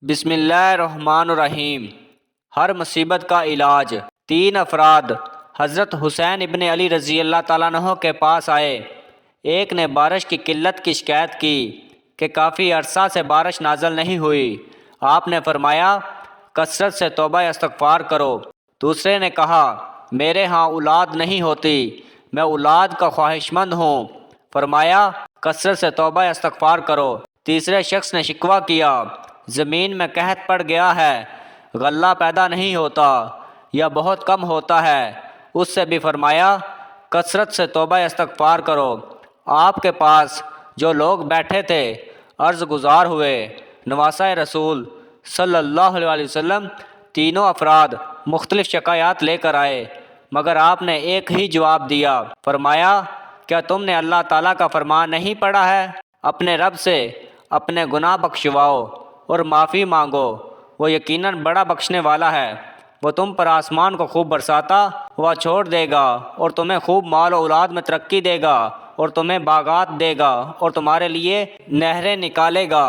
بسم اللہ الرحمن الرحیم۔ ہر مصیبت کا علاج۔ 3 افراد حضرت حسین ابن علی رضی اللہ تعالیٰ عنہ کے پاس آئے۔ ایک نے بارش کی قلت کی شکایت کی کہ کافی عرصہ سے بارش نازل نہیں ہوئی۔ آپ نے فرمایا کثرت سے توبہ استغفار کرو۔ دوسرے نے کہا میرے ہاں اولاد نہیں ہوتی، میں اولاد کا خواہش مند ہوں۔ فرمایا کثرت سے توبہ استغفار کرو۔ تیسرے شخص نے شکوہ کیا زمین میں قحط پڑ گیا ہے، غلہ پیدا نہیں ہوتا یا بہت کم ہوتا ہے۔ اس سے بھی فرمایا کثرت سے توبہ استغفار کرو۔ آپ کے پاس جو لوگ بیٹھے تھے عرض گزار ہوئے۔ نواسۂ رسول صلی اللہ علیہ وسلم تینوں افراد مختلف شکایات لے کر آئے، مگر آپ نے ایک ہی جواب دیا۔ فرمایا کیا تم نے اللہ تعالیٰ کا فرمان نہیں پڑھا ہے؟ اپنے رب سے اپنے گناہ بخشواؤ اور معافی مانگو، وہ یقیناً بڑا بخشنے والا ہے۔ وہ تم پر آسمان کو خوب برساتا ہوا چھوڑ دے گا اور تمہیں خوب مال و اولاد میں ترقی دے گا اور تمہیں باغات دے گا اور تمہارے لیے نہریں نکالے گا۔